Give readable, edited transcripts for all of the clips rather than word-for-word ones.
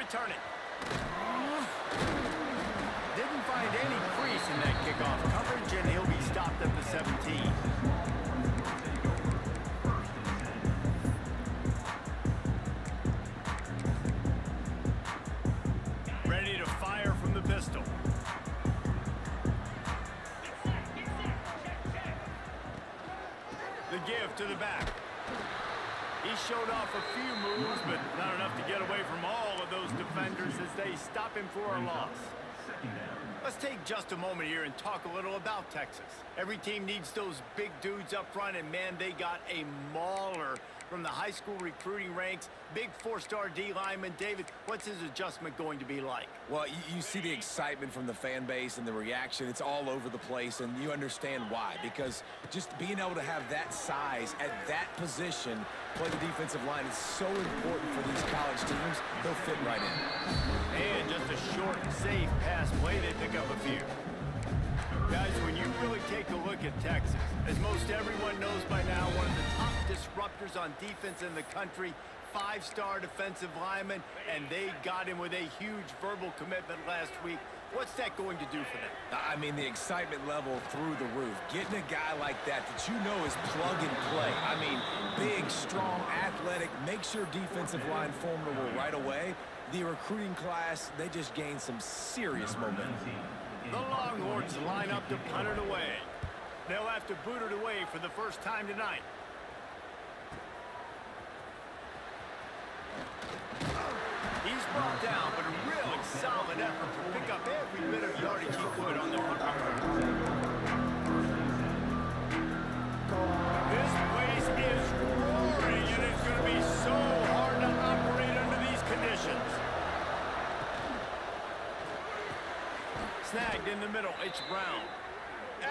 return it. Didn't find any crease in that kickoff coverage, and he'll be stopped at the 17. Ready to fire from the pistol. The give to the back. He showed off a few moves, but not enough to get away from all of those defenders as they stop him for a loss. Let's take just a moment here and talk a little about Texas. Every team needs those big dudes up front, and man, they got a mauler from the high school recruiting ranks. Big four-star D lineman. David, what's his adjustment going to be like? Well, you see the excitement from the fan base and the reaction. It's all over the place, and you understand why. Because just being able to have that size at that position, play the defensive line, is so important for these college teams. They'll fit right in. And just a short, safe pass play, they pick up a few. Guys, when you really take a look at Texas, as most everyone knows by now, one of the top disruptors on defense in the country, five-star defensive lineman, and they got him with a huge verbal commitment last week. What's that going to do for them? I mean, the excitement level through the roof. Getting a guy like that you know is plug and play. I mean, big, strong, athletic, makes your defensive line formidable right away. The recruiting class, they just gained some serious momentum. The Longhorns line up to punt it away. They'll have to boot it away for the first time tonight. He's brought down, but a really solid effort to pick up every bit of yardage he could on the return. This place is roaring, and it's going to be so hard to operate under these conditions. Snagged in the middle, it's Brown.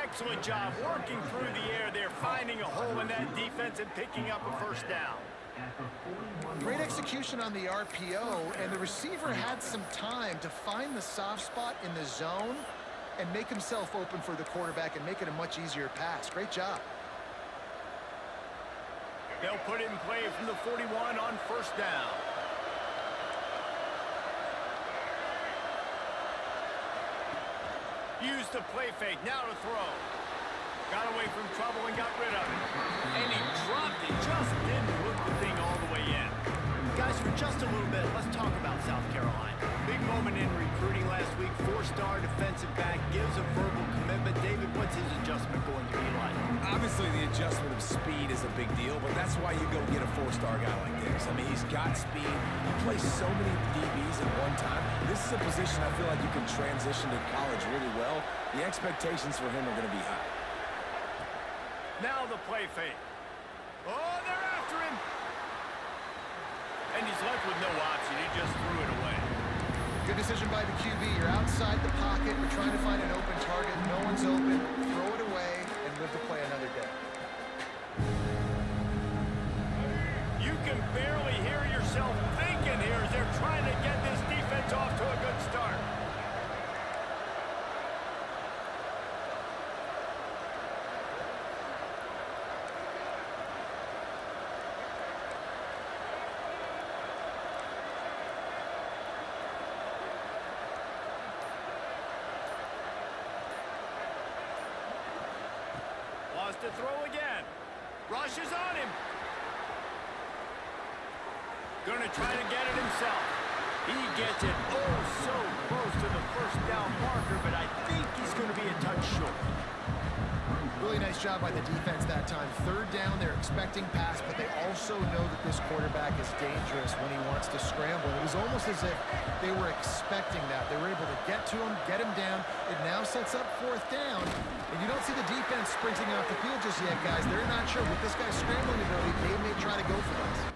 Excellent job working through the air there, finding a hole in that defense and picking up a first down. Great execution on the RPO, and the receiver had some time to find the soft spot in the zone and make himself open for the quarterback and make it a much easier pass. Great job. They'll put it in play from the 41 on first down. Used the play fake, now to throw. Got away from trouble and got rid of it. And he dropped it, just didn't hook the thing all the way in. Guys, for just a little bit, let's talk about South Carolina. Big moment in recruiting last week. Four-star defensive back, gives a verbal commitment. David, what's his adjustment going to be like? Obviously, the adjustment of speed is a big deal, but that's why you go get a four-star guy like this. I mean, he's got speed. He plays so many DBs at one time. This is a position I feel like you can transition to college really well. The expectations for him are going to be high. Now the play fake. Oh, they're after him. And he's left with no option. He just threw it away. Good decision by the QB. You're outside the pocket. You're trying to find an open target. No one's open. Throw it away and live to play another day. You can barely hear yourself thinking here as they're trying to get this defense off to a good start. To throw again. Rushes on him. Gonna try to get it himself. He gets it oh so close to the first down marker, but I think he's going to be a touch short. Really nice job by the defense that time. Third down, they're expecting pass, but they also know that this quarterback is dangerous when he wants to scramble. It was almost as if they were expecting that. They were able to get to him, get him down. It now sets up fourth down. And you don't see the defense sprinting off the field just yet, guys. They're not sure. With this guy's scrambling ability, they may try to go for this.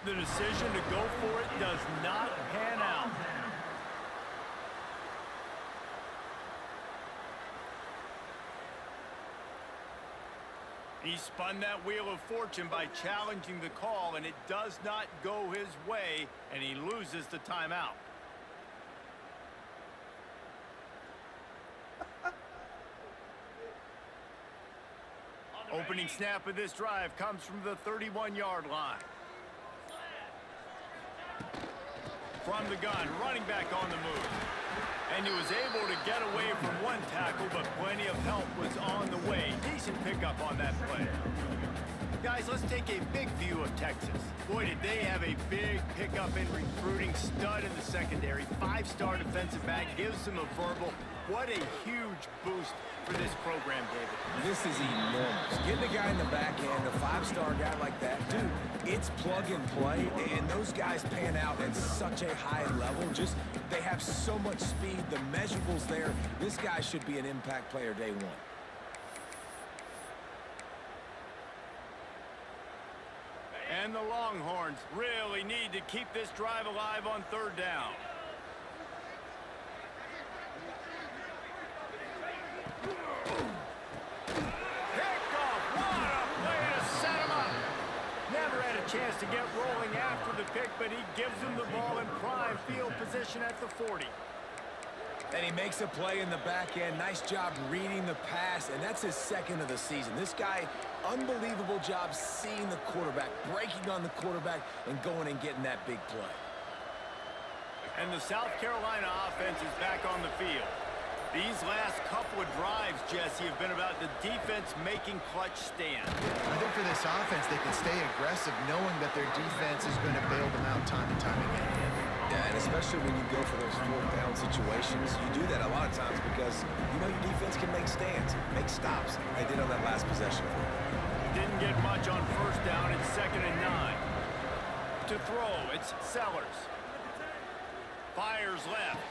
The decision to go for it does not pan out. He spun that wheel of fortune by challenging the call, and it does not go his way, and he loses the timeout. Opening snap of this drive comes from the 31-yard line. From the gun, running back on the move. And he was able to get away from one tackle, but plenty of help was on the way. Decent pickup on that play. Guys, let's take a big view of Texas. Boy, did they have a big pickup in recruiting. Stud in the secondary. 5-star defensive back. Gives them a verbal. What a huge boost for this program, David. This is enormous. Getting a guy in the back end, a 5-star guy like that, dude, it's plug and play, and those guys pan out at such a high level. Just, they have so much speed. The measurables there. This guy should be an impact player day one. And the Longhorns really need to keep this drive alive on 3rd down. Chance to get rolling after the pick, but he gives him the ball in prime field position at the 40. And he makes a play in the back end. Nice job reading the pass, and that's his 2nd of the season. This guy, unbelievable job seeing the quarterback, breaking on the quarterback, and going and getting that big play. And the South Carolina offense is back on the field. These last couple of drives, Jesse, have been about the defense making clutch stands. I think for this offense, they can stay aggressive knowing that their defense is going to bail them out time and time again. Yeah, and especially when you go for those 4th down situations, you do that a lot of times because you know your defense can make stands, make stops. They did on that last possession. Didn't get much on 1st down. It's 2nd and 9. To throw, it's Sellers. Fires left.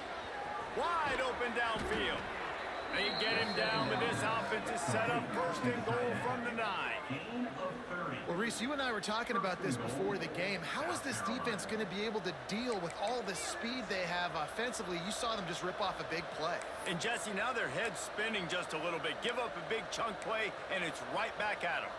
Wide open downfield. They get him down, but this offense is set up 1st and goal from the 9. Well, Reese, you and I were talking about this before the game. How is this defense going to be able to deal with all the speed they have offensively? You saw them just rip off a big play. And, Jesse, now their head's spinning just a little bit. Give up a big chunk play, and it's right back at them.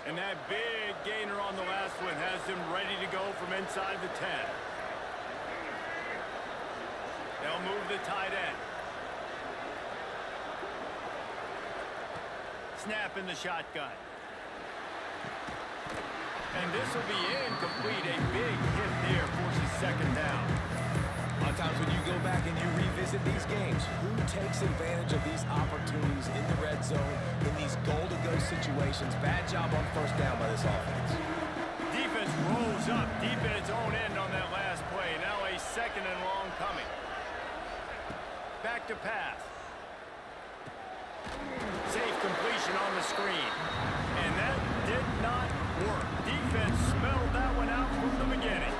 And that big gainer on the last one has him ready to go from inside the 10. They'll move the tight end. Snap in the shotgun. And this will be incomplete. A big hit there forces 2nd down. A lot of times when you go back and you revisit these games, who takes advantage of these opportunities in the red zone, in these goal-to-go situations? Bad job on 1st down by this offense. Defense rolls up deep in its own end on that last play. Now a 2nd and long coming. Back to pass. Safe completion on the screen. And that did not work. Defense smelled that one out from the beginning.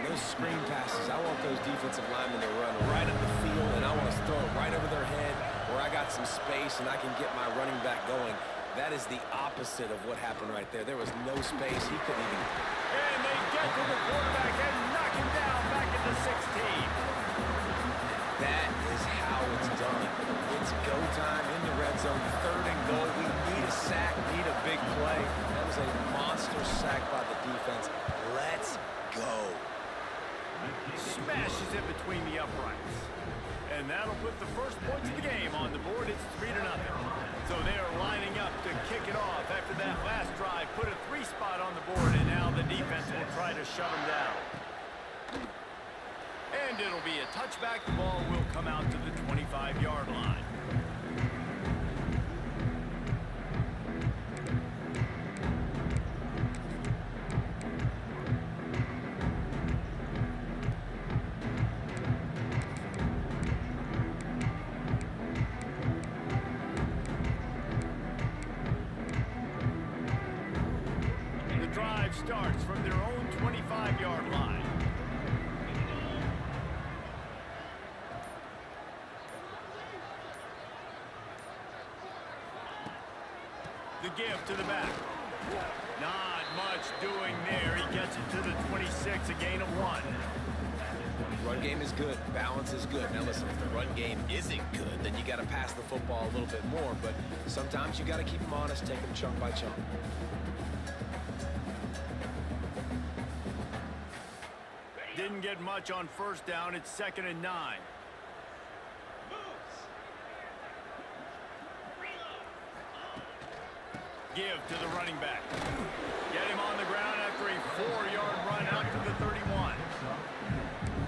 Those screen passes, I want those defensive linemen to run right up the field, and I want to throw it right over their head where I got some space and I can get my running back going. That is the opposite of what happened right there. There was no space. He couldn't even. And they get to the quarterback and knock him down back at the 16. That is how it's done. It's go time in the red zone, 3rd and goal. We need a sack, need a big play. That was a monster sack by the defense. Let's go. Smashes it between the uprights. And that'll put the first points of the game on the board. It's 3-0. So they are lining up to kick it off after that last drive. Put a 3 spot on the board, and now the defense will try to shut them down. And it'll be a touchback. The ball will come out to the 25-yard line. The drive starts from their own 25-yard line. The give to the back. Not much doing there. He gets it to the 26, a gain of 1. Run game is good. Balance is good. Now listen, if the run game isn't good, then you got to pass the football a little bit more. But sometimes you got to keep them honest, take them chunk by chunk. Didn't get much on first down. It's 2nd and 9. Give to the running back. Get him on the ground after a 4-yard run out to the 31.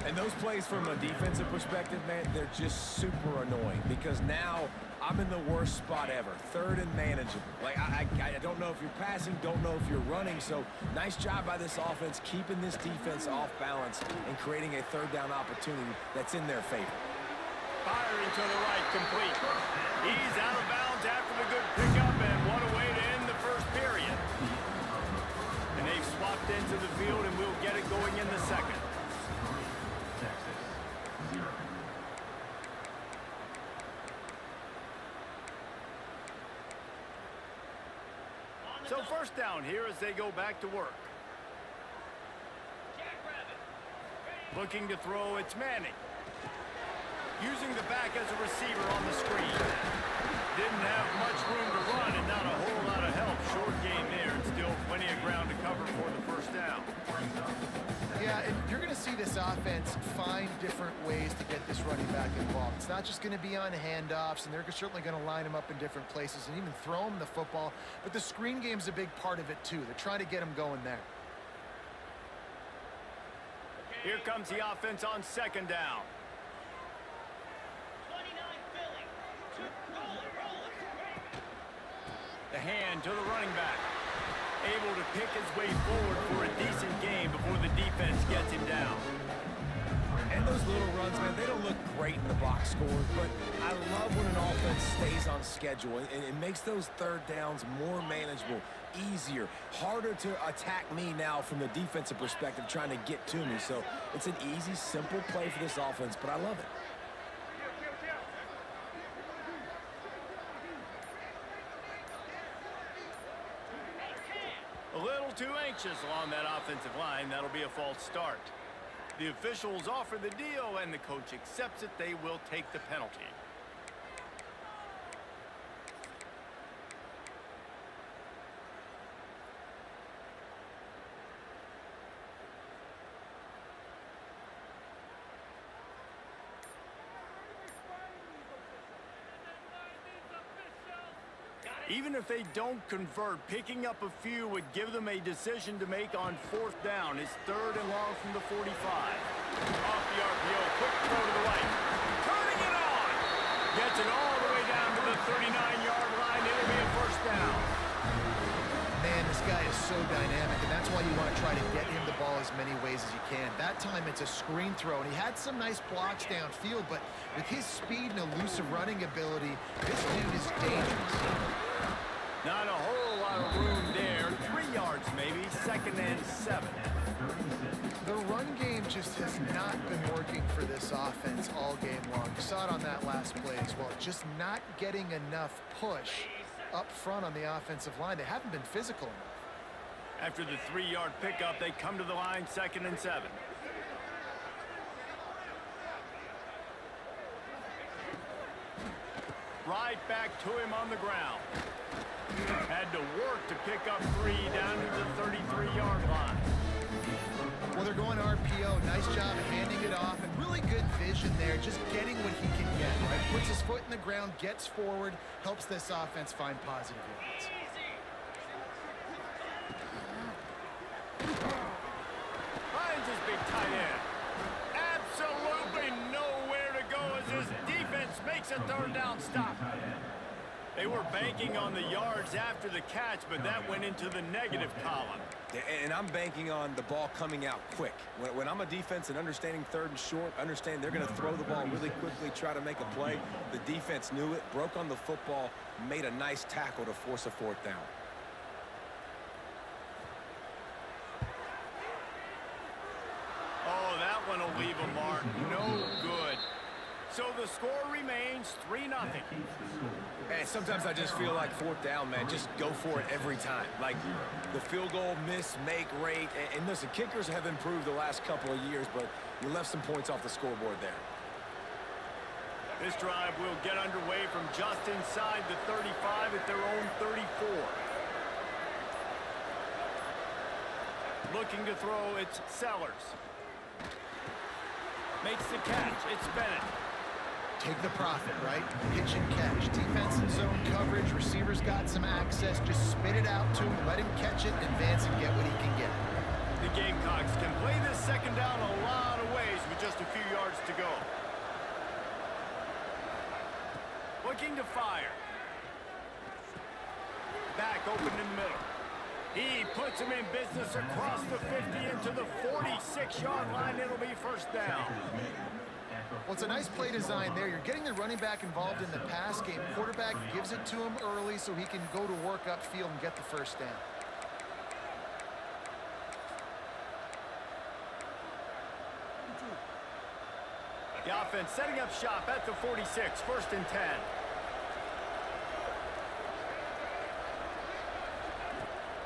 And those plays from a defensive perspective, man, they're just super annoying because now I'm in the worst spot ever. 3rd and manageable. Like, I don't know if you're passing, don't know if you're running. So nice job by this offense keeping this defense off balance and creating a 3rd down opportunity that's in their favor. Firing to the right, complete. He's out of bounds after the good pickup, and what a way to end the first period. And they've swapped into the field, and we'll get it going in the second. So first down here as they go back to work. Looking to throw, it's Manning. Using the back as a receiver on the screen. Didn't have much room to run and not a whole lot of help. Short game there and still plenty of ground to cover for the first down. Yeah, and you're going to see this offense find different ways to get this running back involved. It's not just going to be on handoffs, and they're certainly going to line him up in different places and even throw him the football. But the screen game's a big part of it, too. They're trying to get him going there. Here comes the offense on 2nd down. The hand to the running back. Able to pick his way forward for a decent gain before the defense gets him down. And those little runs, man, they don't look great in the box score, but I love when an offense stays on schedule, and it makes those 3rd downs more manageable, easier, harder to attack me now from the defensive perspective trying to get to me. So it's an easy, simple play for this offense, but I love it. A little too anxious along that offensive line. That'll be a false start. The officials offer the deal, and the coach accepts it. They will take the penalty. Even if they don't convert, picking up a few would give them a decision to make on 4th down. It's 3rd and long from the 45. Off the RPO, quick throw to the right. Turning it on! Gets it all the way down to the 39-yard line. It'll be a first down. Man, this guy is so dynamic, and that's why you want to try to get him the ball as many ways as you can. That time it's a screen throw, and he had some nice blocks downfield, but with his speed and elusive running ability, this dude is dangerous. Not a whole lot of room there. 3 yards maybe. 2nd and 7. The run game just has not been working for this offense all game long. You saw it on that last play as well. Just not getting enough push up front on the offensive line. They haven't been physical enough. After the 3-yard pickup, they come to the line, 2nd and 7. Right back to him on the ground. Had to work to pick up 3 down to the 33-yard line. Well, they're going RPO. Nice job handing it off, and really good vision there, just getting what he can get, right? Puts his foot in the ground, gets forward, helps this offense find positive yards. Finds his big tight end. Absolutely nowhere to go as his defense makes a 3rd down stop. They were banking on the yards after the catch, but that went into the negative column. Yeah, and I'm banking on the ball coming out quick. When I'm a defense and understanding 3rd and short, understand they're going to throw the ball really quickly, try to make a play. The defense knew it, broke on the football, made a nice tackle to force a 4th down. Oh, that one will leave a mark. No good. So the score remains 3-0. And sometimes I just feel like fourth down, man, just go for it every time. Like the field goal miss, make rate. And listen, kickers have improved the last couple of years, but you left some points off the scoreboard there. This drive will get underway from just inside the 35 at their own 34. Looking to throw, it's Sellers. Makes the catch, it's Bennett. Take the profit, right? Pitch and catch. Defense and zone coverage. Receivers got some access. Just spit it out to him. Let him catch it, advance, and get what he can get. The Gamecocks can play this second down a lot of ways with just a few yards to go. Looking to fire. Back open in the middle. He puts him in business across the 50 into the 46-yard line. It'll be first down. Well, it's a nice play design there. You're getting the running back involved in the pass game. Quarterback gives it to him early so he can go to work upfield and get the first down. The offense setting up shop at the 46, first and 10.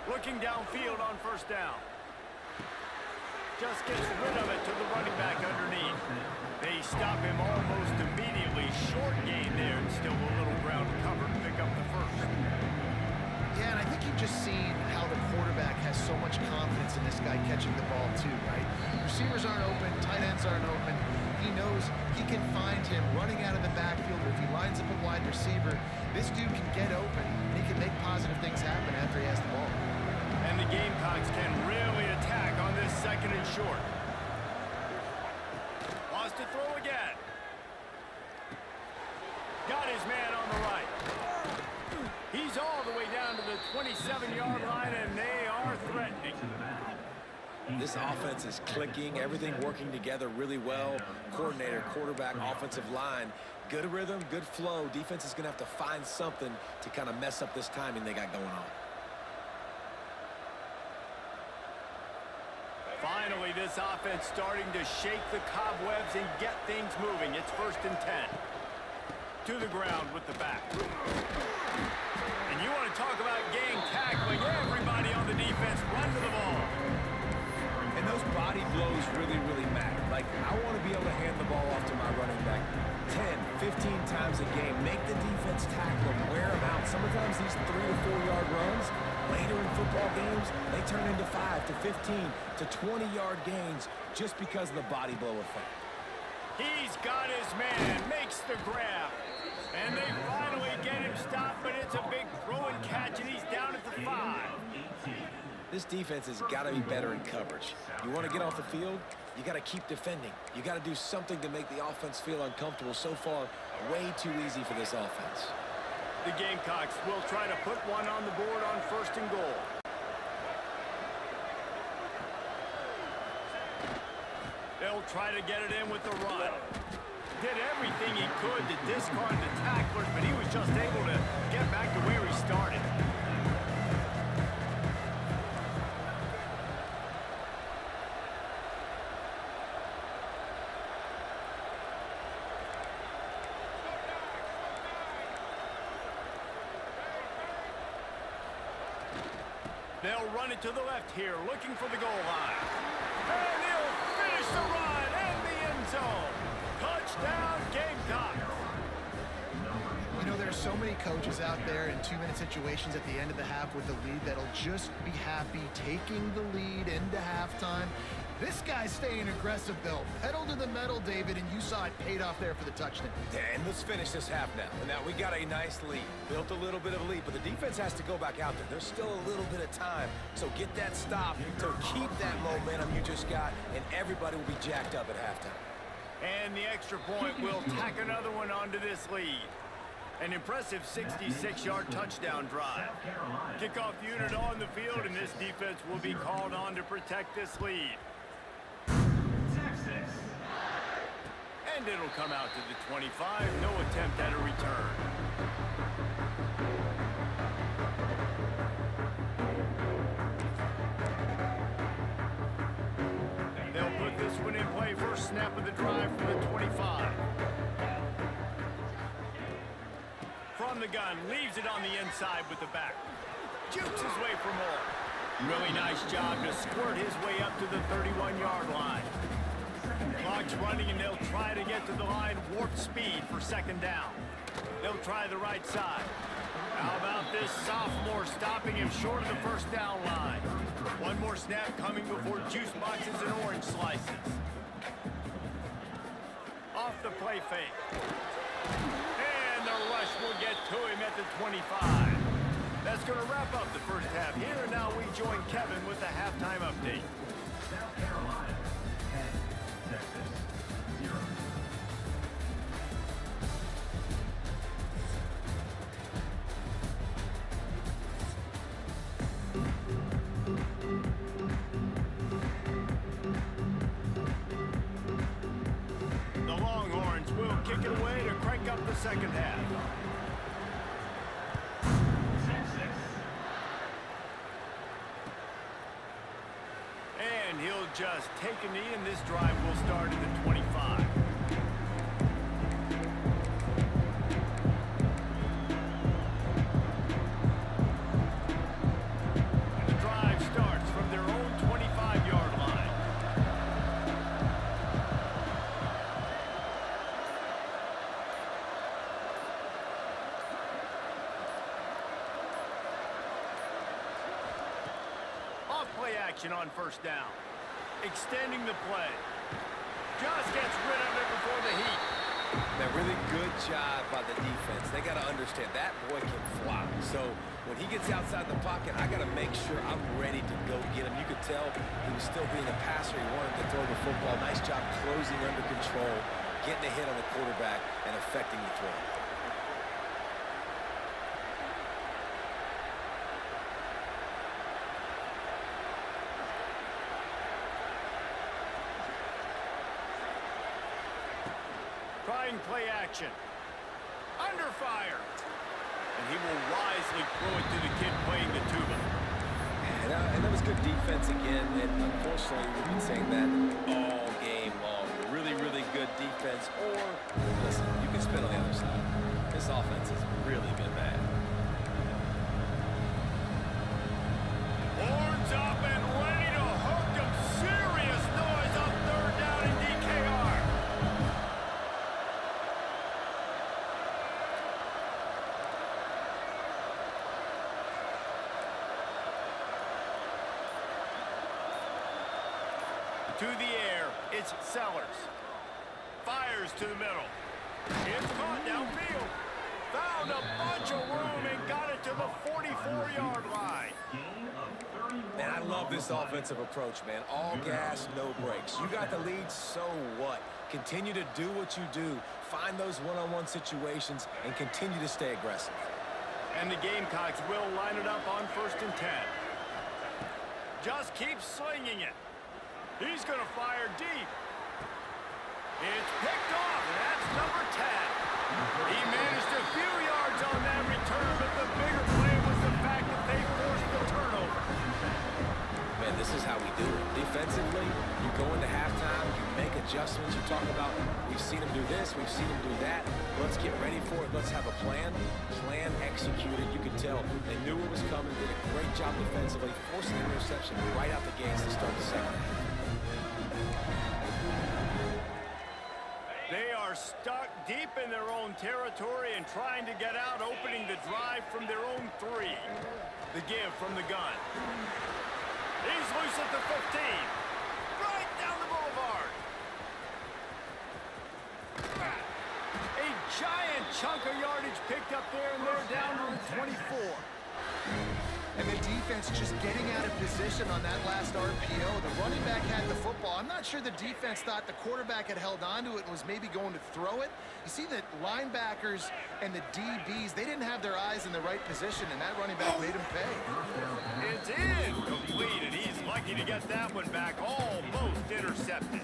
Looking downfield on first down. Just gets rid of it to the running back underneath. They stop him almost immediately. Short gain there and still a little ground cover to pick up the first. Yeah, and I think you've just seen how the quarterback has so much confidence in this guy catching the ball too, right? Receivers aren't open, tight ends aren't open. He knows he can find him running out of the backfield, or if he lines up a wide receiver, this dude can get open, and he can make positive things happen after he has the ball. And the Gamecocks can really attack on this second and short. Wants to throw again. Got his man on the right. He's all the way down to the 27-yard line, and they are threatening. This offense is clicking, everything working together really well. Coordinator, quarterback, offensive line, good rhythm, good flow. Defense is going to have to find something to kind of mess up this timing they got going on. Finally, this offense starting to shake the cobwebs and get things moving. It's first and 10. To the ground with the back. And you want to talk about gang tackling. Everybody on the defense run to the ball. And those body blows really, really matter. Like, I want to be able to hand the ball off to my running back 10, 15 times a game. Make the defense tackle them, wear them out. Sometimes these 3 to 4 yard runs, later in football games, they turn into 5 to 15 to 20-yard gains just because of the body blow effect. He's got his man, makes the grab. And they finally get him stopped, but it's a big throw and catch, and he's down at the 5. This defense has got to be better in coverage. You want to get off the field, you got to keep defending. You got to do something to make the offense feel uncomfortable. So far, way too easy for this offense. The Gamecocks will try to put one on the board on first and goal. They'll try to get it in with the run. Did everything he could to discard the tacklers, but he was just able to get back to where he started. They'll run it to the left here, looking for the goal line. And he'll finish the run and the end zone. Touchdown, Gamecocks. You know, there's so many coaches out there in 2-minute situations at the end of the half with the lead that'll just be happy taking the lead into halftime. This guy's staying aggressive, though. Pedal to the metal, David, and you saw it paid off there for the touchdown. And let's finish this half now. And now we got a nice lead. Built a little bit of a lead, but the defense has to go back out there. There's still a little bit of time. So get that stop to keep that momentum you just got, and everybody will be jacked up at halftime. And the extra point will tack another one onto this lead. An impressive 66-yard touchdown drive. Kickoff unit on the field, and this defense will be called on to protect this lead. And it'll come out to the 25. No attempt at a return. They'll put this one in play. First snap of the drive from the 25. on the gun, leaves it on the inside with the back. Jukes his way for more. Really nice job to squirt his way up to the 31-yard line. Clock's running, and they'll try to get to the line warp speed for second down. They'll try the right side. How about this sophomore stopping him short of the first down line? One more snap coming before juice boxes and orange slices. Off the play fake. And the rush will get to him at the 25. That's going to wrap up the first half here, and now we join Kevin with the halftime update. South Carolina, 10, Texas, 0. The Longhorns will kick it away to crank up the second half. And he'll just take a knee, and this drive will start at the 25. And the drive starts from their own 25-yard line. Off play action on first down. Extending the play. Just gets rid of it before the heat. That really good job by the defense. They got to understand that boy can fly. So when he gets outside the pocket, I got to make sure I'm ready to go get him. You could tell he was still being a passer. He wanted to throw the football. Nice job closing under control, getting a hit on the quarterback, and affecting the throw. Trying play action. Under fire. And he will wisely throw it to the kid playing the tuba. And that was good defense again. And unfortunately, we've been saying that all game long. Really, really good defense. Or, listen, you can spin on the other side. This offense has really been bad. Horns up and ready to hook them. Serious noise on third down in DKR. To the air, it's Sellers. Fires to the middle. It's caught downfield. Found a bunch of room and got it to the 44-yard line. Man, I love this offensive approach, man. All gas, no brakes. You got the lead, so what? Continue to do what you do. Find those one-on-one situations and continue to stay aggressive. And the Gamecocks will line it up on 1st and 10. Just keep slinging it. He's going to fire deep. It's picked off, and that's number 10. He managed a few yards on that return, but the bigger play was the fact that they forced the turnover. Man, this is how we do it. Defensively, you go into halftime, you make adjustments. You talk about, we've seen him do this, we've seen him do that. Let's get ready for it. Let's have a plan. Plan executed. You could tell they knew it was coming, did a great job defensively, forcing an interception right out the gates to start the second half. They are stuck deep in their own territory and trying to get out, opening the drive from their own 3. The give from the gun. He's loose at the 15. Right down the boulevard. A giant chunk of yardage picked up there, and they're down to the 24. And the defense just getting out of position on that last RPO. The running back had the football. I'm not sure the defense thought the quarterback had held onto it and was maybe going to throw it. You see the linebackers and the DBs, they didn't have their eyes in the right position, and that running back made him pay. It's incomplete, and he's lucky to get that one back, almost intercepted.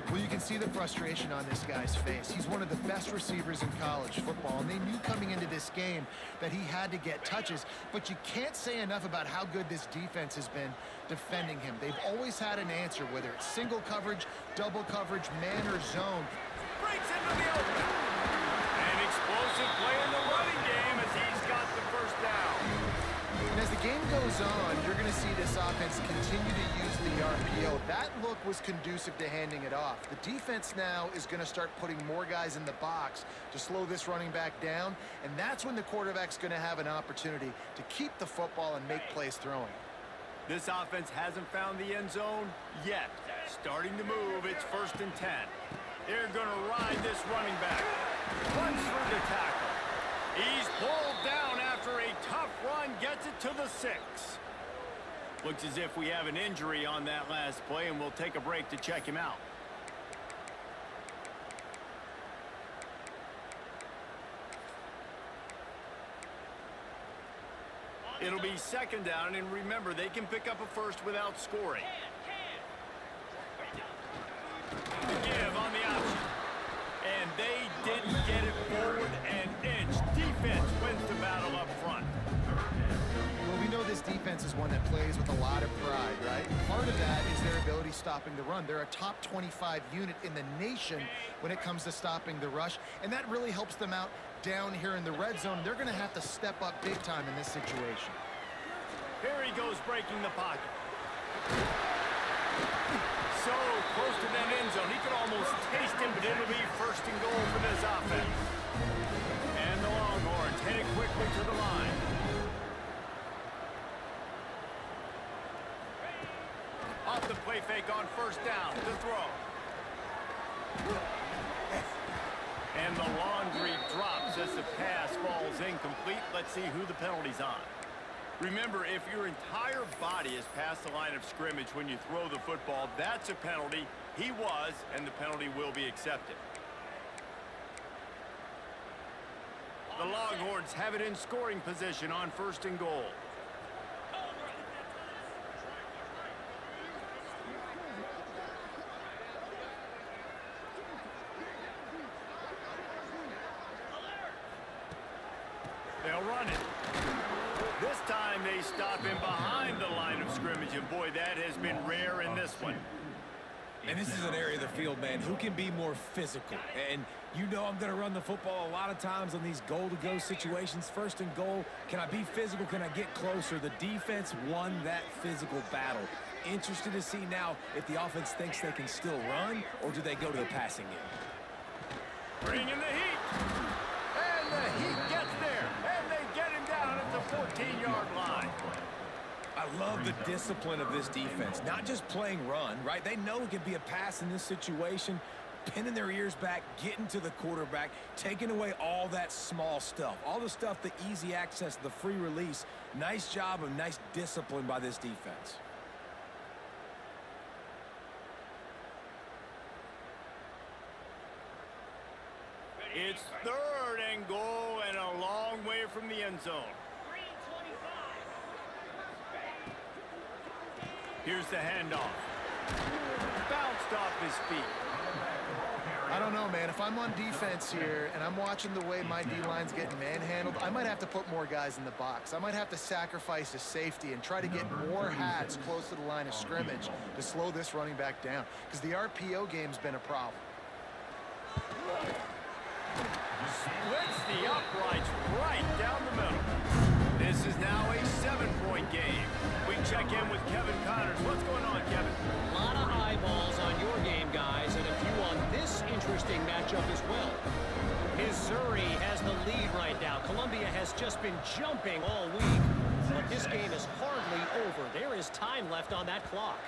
Well, you can see the frustration on this guy's face. He's one of the best receivers in college football, and they knew coming into this game that he had to get touches, but you can't say enough about how good this defense has been defending him. They've always had an answer, whether it's single coverage, double coverage, man or zone. Breaks into the open. An explosive play in the running game as goes on, you're going to see this offense continue to use the RPO. That look was conducive to handing it off. The defense now is going to start putting more guys in the box to slow this running back down, and that's when the quarterback's going to have an opportunity to keep the football and make plays throwing. This offense hasn't found the end zone yet. Starting to move, it's 1st and 10. They're going to ride this running back. Runs through the tackle. He's pulled down after a tough run, gets it to the 6. Looks as if we have an injury on that last play, and we'll take a break to check him out. It'll be 2nd down, and remember, they can pick up a first without scoring. The give on the option. And they didn't get it forward an inch. Defense wins the battle up front. Well, we know this defense is one that plays with a lot of pride, right? Part of that is their ability stopping the run. They're a top 25 unit in the nation when it comes to stopping the rush, and that really helps them out down here in the red zone. They're going to have to step up big time in this situation. Here he goes, breaking the pocket. So close to that end zone. He could almost taste him, but it'll be 1st and goal for this offense. And the Longhorns headed quickly to the line. Off the play fake on 1st down to throw. And the laundry drops as the pass falls incomplete. Let's see who the penalty's on. Remember, if your entire body is past the line of scrimmage when you throw the football, that's a penalty. He was, and the penalty will be accepted. The Longhorns have it in scoring position on 1st and goal. They'll run it. This time they stop him behind the line of scrimmage, and boy, that has been rare in this one. And this is an area of the field, man, who can be more physical. And you know I'm going to run the football a lot of times on these goal-to-go situations. 1st and goal, can I be physical? Can I get closer? The defense won that physical battle. Interested to see now if the offense thinks they can still run, or do they go to the passing game? Bring in the heat. And the heat gets there. And they get him down at the 14-yard line. I love the discipline of this defense. Not just playing run, right? They know it could be a pass in this situation, pinning their ears back, getting to the quarterback, taking away all that small stuff, all the stuff, the easy access, the free release. Nice job of nice discipline by this defense. It's 3rd and goal and a long way from the end zone. Here's the handoff. Bounced off his feet. I don't know, man. If I'm on defense here and I'm watching the way my D-line's getting manhandled, I might have to put more guys in the box. I might have to sacrifice a safety and try to get more hats close to the line of scrimmage to slow this running back down, because the RPO game's been a problem. Splits the uprights right down the middle. This is now a 7-point game. We check in with Kevin Connors. What's going on, Kevin? A lot of eyeballs on your game, guys, and a few on this interesting matchup as well. Missouri has the lead right now. Columbia has just been jumping all week, but this game is hardly over. There is time left on that clock.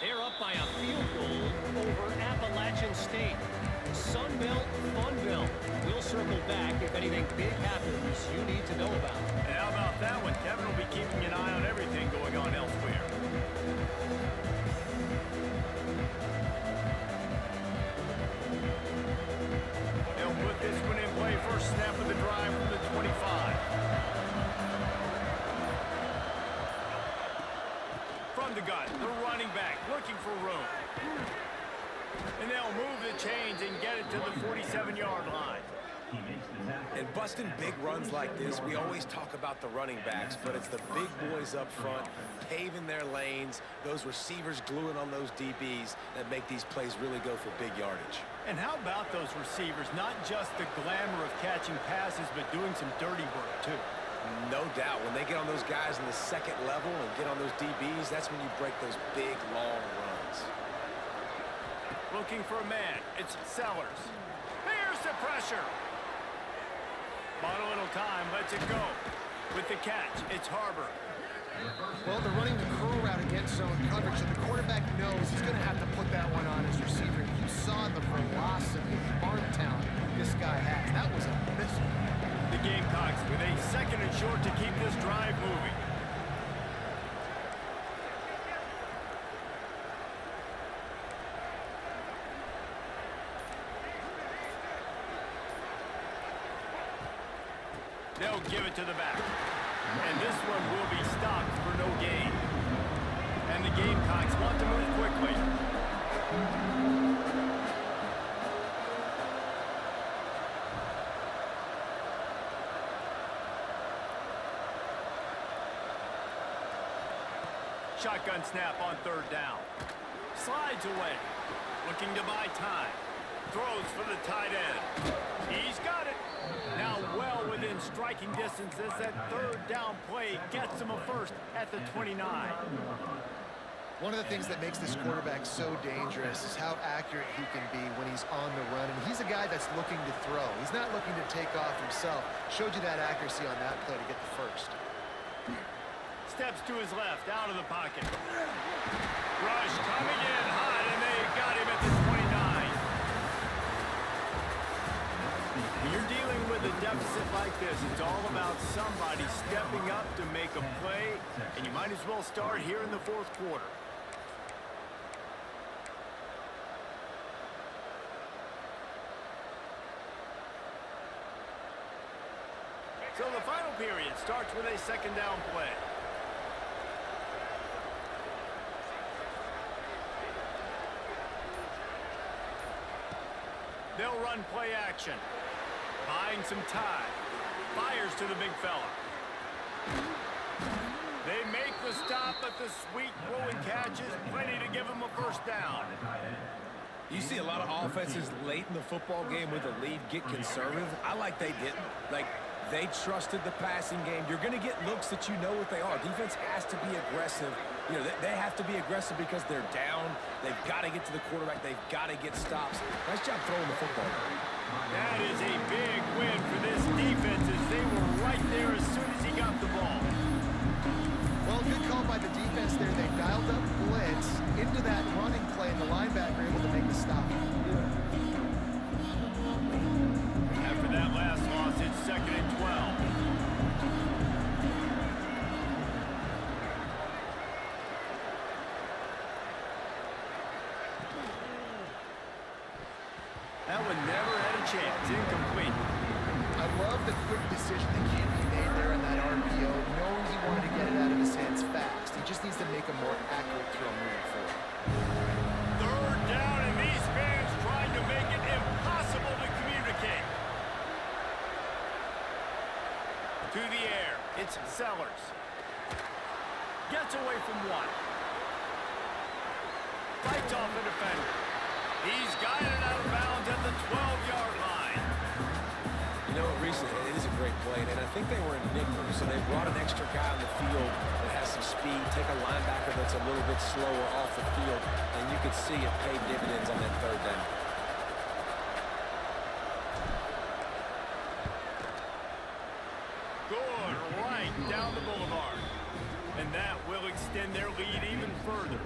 They're up by a field goal over Appalachian State. Sunbelt, Funbelt. We'll circle back if anything big happens you need to know about. And how about that one? Kevin will be keeping an eye on everything going on elsewhere. They'll put this one in play. First snap of the drive from the 25. From the gun, the running back looking for room. And they'll move the chains and get it to the 47-yard line. And busting big runs like this, we always talk about the running backs, but it's the big boys up front, paving their lanes, those receivers gluing on those DBs that make these plays really go for big yardage. And how about those receivers? Not just the glamour of catching passes, but doing some dirty work, too. No doubt. When they get on those guys in the second level and get on those DBs, that's when you break those big, long runs. Looking for a man. It's Sellers. Here's the pressure. Bought a little time. Lets it go. With the catch, it's Harbor. Well, they're running the curl route against zone coverage, so the quarterback knows he's going to have to put that one on his receiver. You saw the velocity, the arm talent this guy has. That was a missile. The Gamecocks with a second and short to keep this drive moving. They'll give it to the back. And this one will be stopped for no gain. And the Gamecocks want to move quickly. Shotgun snap on third down. Slides away. Looking to buy time. Throws for the tight end. He's got it. Now well within striking distance as that third down play gets him a first at the 29. One of the things that makes this quarterback so dangerous is how accurate he can be when he's on the run. And he's a guy that's looking to throw. He's not looking to take off himself. Showed you that accuracy on that play to get the first. Steps to his left, out of the pocket. Rush coming in hot, and they got him at the 29. When you're dealing with a deficit like this, it's all about somebody stepping up to make a play, and you might as well start here in the fourth quarter. So the final period starts with a second down play. They'll run play action. Buying some time. Fires to the big fella. They make the stop, but the sweet throwing catch is plenty to give him a first down. You see a lot of offenses late in the football game with a lead get conservative. I like they didn't. Like, they trusted the passing game. You're going to get looks that you know what they are. Defense has to be aggressive. You know, they have to be aggressive because they're down. They've got to get to the quarterback. They've got to get stops. Nice job throwing the football. That is a big win for this defense as they were right there as soon as he got the ball. Well, good call by the defense there. They dialed up blitz into that running play, and the linebacker able to make the stop. After that last loss, it's second and 12. That one never had a chance. Incomplete. I love the quick decision that QB made there in that RPO, knowing he wanted to get it out of his hands fast. He just needs to make a more accurate throw moving forward. Third down, and these fans trying to make it impossible to communicate. To the air, it's Sellers. Gets away from one. Fights off the defender. He's guided out of bounds at the 12-yard line. You know what, Reese, it is a great play, and I think they were in nickel, so they brought an extra guy on the field that has some speed, take a linebacker that's a little bit slower off the field, and you could see it paid dividends on that third down. Good, right down the boulevard. And that will extend their lead even further.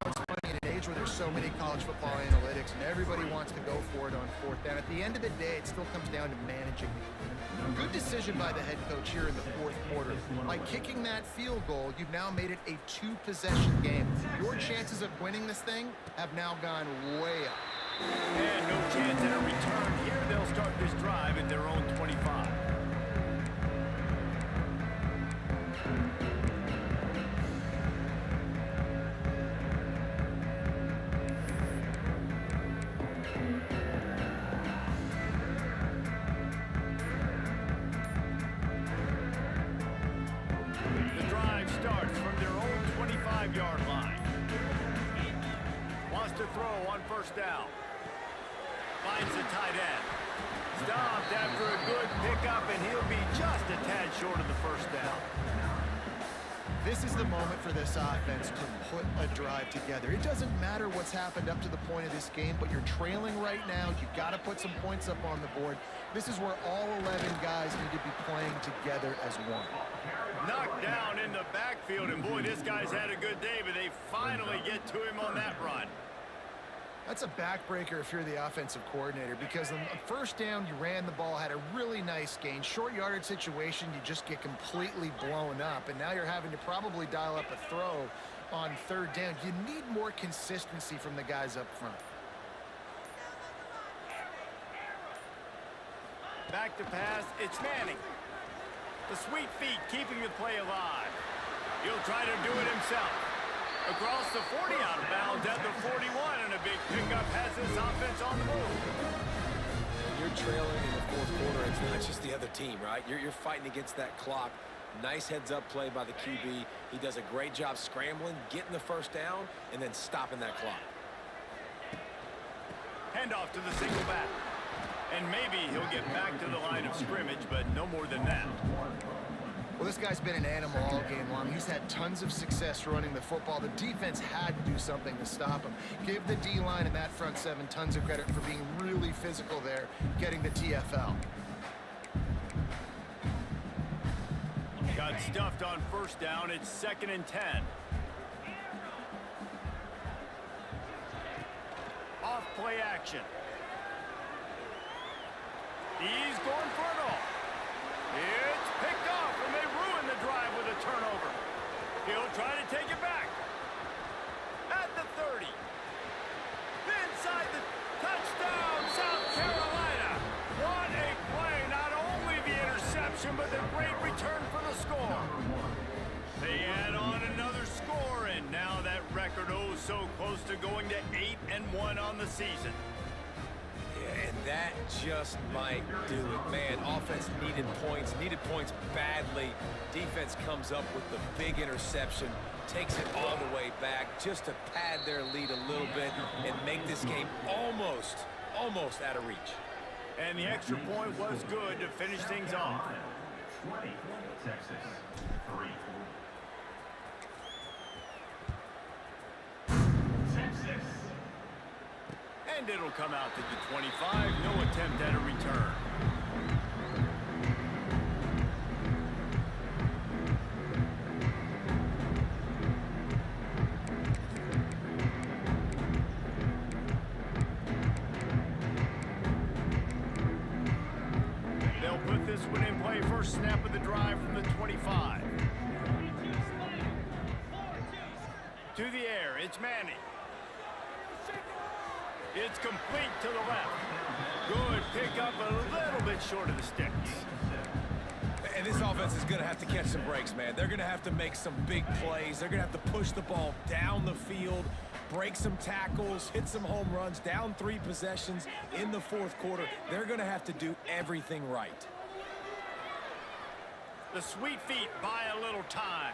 It's funny, in an age where there's so many college football analytics and everybody wants to go for it on fourth down, at the end of the day, it still comes down to managing the game. Good decision by the head coach here in the fourth quarter. By kicking that field goal, you've now made it a two-possession game. Your chances of winning this thing have now gone way up. And no chance at a return here. They'll start this drive at their own 25. Yard line. Wants to throw on first down. Finds the tight end. Stopped after a good pickup, and he'll be just a tad short of the first down. This is the moment for this offense to put a drive together. It doesn't matter what's happened up to the point of this game, but you're trailing right now. You've got to put some points up on the board. This is where all 11 guys need to be playing together as one. Knocked down in the backfield, and boy, this guy's had a good day, but they finally get to him on that run. That's a backbreaker if you're the offensive coordinator, because on the first down, you ran the ball, had a really nice gain. Short yardage situation, you just get completely blown up, and now you're having to probably dial up a throw on third down. You need more consistency from the guys up front. Back to pass, it's Manning. The sweet feet keeping the play alive. He'll try to do it himself. Across the 40 out of bounds at the 41, and a big pickup has this offense on the move. When you're trailing in the fourth quarter, it's not just the other team, right? You're fighting against that clock. Nice heads-up play by the QB. He does a great job scrambling, getting the first down, and then stopping that clock. Handoff to the single back. And maybe he'll get back to the line of scrimmage, but no more than that. Well, this guy's been an animal all game long. He's had tons of success running the football. The defense had to do something to stop him. Give the D-line and that front seven tons of credit for being really physical there, getting the TFL. Got stuffed on first down. It's 2nd and 10. Off play action. He's going for it all. It's picked off, and they ruin the drive with a turnover. He'll try to take it back. At the 30. Inside the touchdown, South Carolina. What a play. Not only the interception, but the great return for the score. They add on another score, and now that record so close to going to 8-1 on the season. And that just might do it. Man, offense needed points badly. Defense comes up with the big interception, takes it all the way back just to pad their lead a little bit and make this game almost out of reach. And the extra point was good to finish things off. 20, Texas, 3. Texas. And it'll come out to the 25. No attempt at a return. They'll put this one in play. First snap of the drive from the 25. To the air, it's Manning. It's complete to the left. Good pickup, a little bit short of the sticks. And this offense is going to have to catch some breaks, man. They're going to have to make some big plays. They're going to have to push the ball down the field, break some tackles, hit some home runs, down 3 possessions in the fourth quarter. They're going to have to do everything right. The sweet feet buy a little time.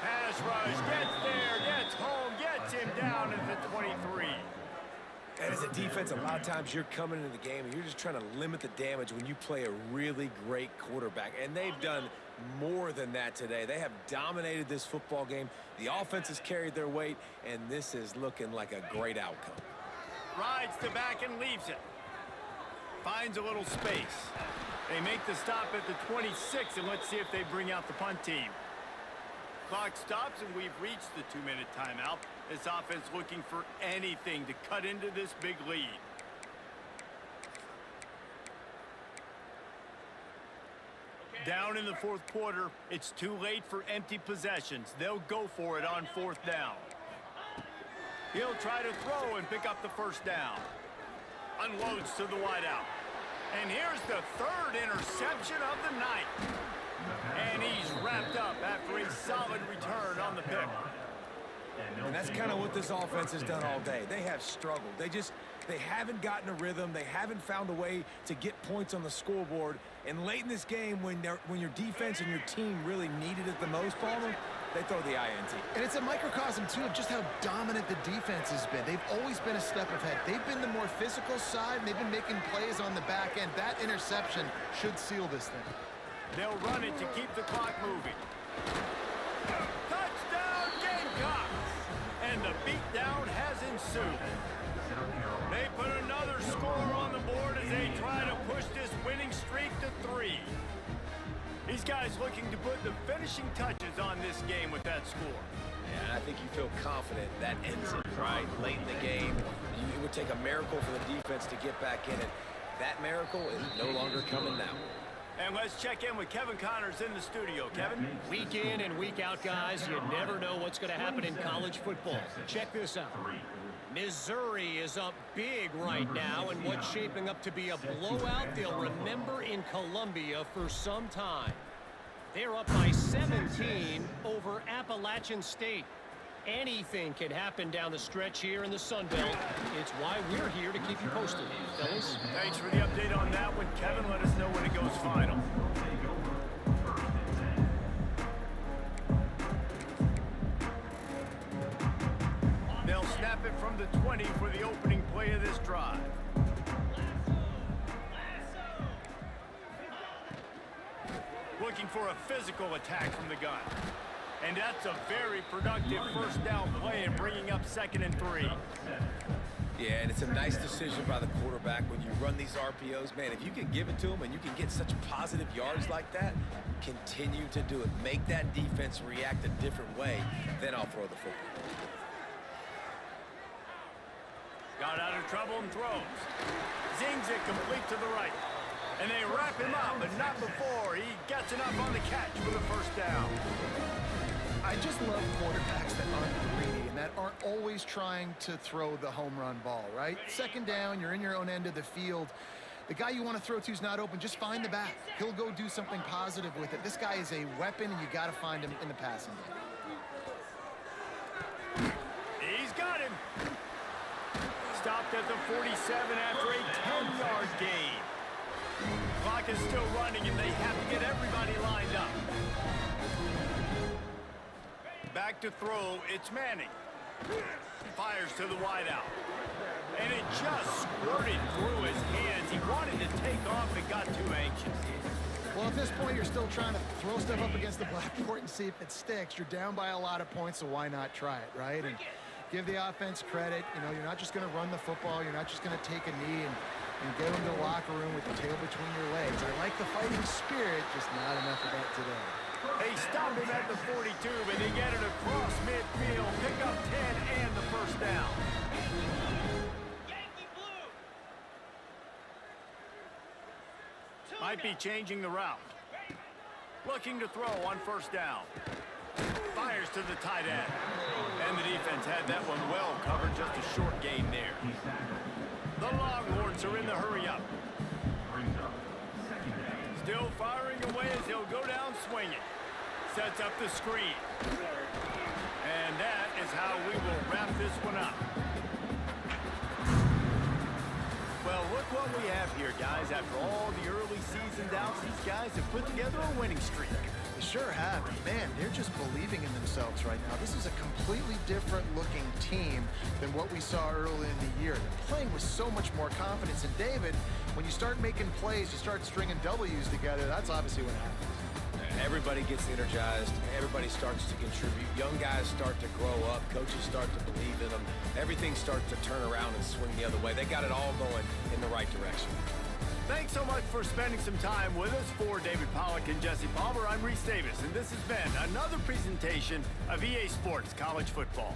Pass rush, gets there, gets home, gets him down at the 23. And as a defense, a lot of times you're coming into the game and you're just trying to limit the damage when you play a really great quarterback. And they've done more than that today. They have dominated this football game. The offense has carried their weight, and this is looking like a great outcome. Rides to back and leaves it. Finds a little space. They make the stop at the 26, and let's see if they bring out the punt team. Clock stops, and we've reached the 2-minute timeout. This offense looking for anything to cut into this big lead. Down in the fourth quarter, it's too late for empty possessions. They'll go for it on fourth down. He'll try to throw and pick up the first down. Unloads to the wideout. And here's the 3rd interception of the night. And he's wrapped up after a solid return on the pick. And that's kind of what this offense has done all day. They have struggled. They haven't gotten a rhythm. They haven't found a way to get points on the scoreboard. And late in this game, when your defense and your team really needed it the most, Palmer, they throw the INT. And it's a microcosm, too, of just how dominant the defense has been. They've always been a step ahead. They've been the more physical side, and they've been making plays on the back end. That interception should seal this thing. They'll run it to keep the clock moving. Touchdown, Gamecocks! And the beatdown has ensued. They put another score on the board as they try to push this winning streak to 3. These guys looking to put the finishing touches on this game with that score. Yeah, I think you feel confident that ends it, right? Late in the game, it would take a miracle for the defense to get back in it. That miracle is no longer coming now. And let's check in with Kevin Connors in the studio. Kevin? Week in and week out, guys, you never know what's going to happen in college football. Check this out. Missouri is up big right now in what's shaping up to be a blowout they'll remember in Columbia for some time. They're up by 17 over Appalachian State. Anything can happen down the stretch here in the Sun Belt. It's why we're here to keep you posted, fellas. Thanks for the update on that one, Kevin. Let us know when it goes final. They'll snap it from the 20 for the opening play of this drive. Looking for a physical attack from the gun. And that's a very productive first down play and bringing up 2nd and 3. Yeah, and it's a nice decision by the quarterback when you run these RPOs. Man, if you can give it to them and you can get such positive yards like that, continue to do it. Make that defense react a different way, then I'll throw the football. Got out of trouble and throws. Zings it complete to the right. And they wrap him up, but not before he gets enough on the catch for the first down. I just love quarterbacks that aren't greedy and that aren't always trying to throw the home run ball, right? 2nd down, you're in your own end of the field. The guy you want to throw to is not open. Just find the back. He'll go do something positive with it. This guy is a weapon, and you got to find him in the passing game. He's got him. Stopped at the 47 after a 10-yard gain. Clock is still running, and they have to get everybody lined up. Back to throw, it's Manning. Fires to the wideout. And it just squirted through his hands. He wanted to take off and got too anxious. Well, at this point, you're still trying to throw stuff up against the blackboard and see if it sticks. You're down by a lot of points, so why not try it, right? And give the offense credit. You know, you're not just going to run the football. You're not just going to take a knee and get into the locker room with the tail between your legs. I like the fighting spirit, just not enough of that today. They stop him at the 42, but they get it across midfield, pick up 10 and the first down. Might be changing the route. Looking to throw on first down. Fires to the tight end. And the defense had that one well covered, just a short gain there. The Longhorns are in the hurry-up. Still firing away as he'll go down swinging. Sets up the screen. And that is how we will wrap this one up. Well, look what we have here, guys. After all the early season doubts, these guys have put together a winning streak. They sure have. And man, they're just believing in themselves right now. This is a completely different looking team than what we saw early in the year. They're playing with so much more confidence. And David, when you start making plays, you start stringing W's together, that's obviously what happens. Everybody gets energized. Everybody starts to contribute. Young guys start to grow up. Coaches start to believe in them. Everything starts to turn around and swing the other way. They got it all going in the right direction. Thanks so much for spending some time with us. For David Pollack and Jesse Palmer, I'm Reese Davis, and this has been another presentation of EA Sports College Football.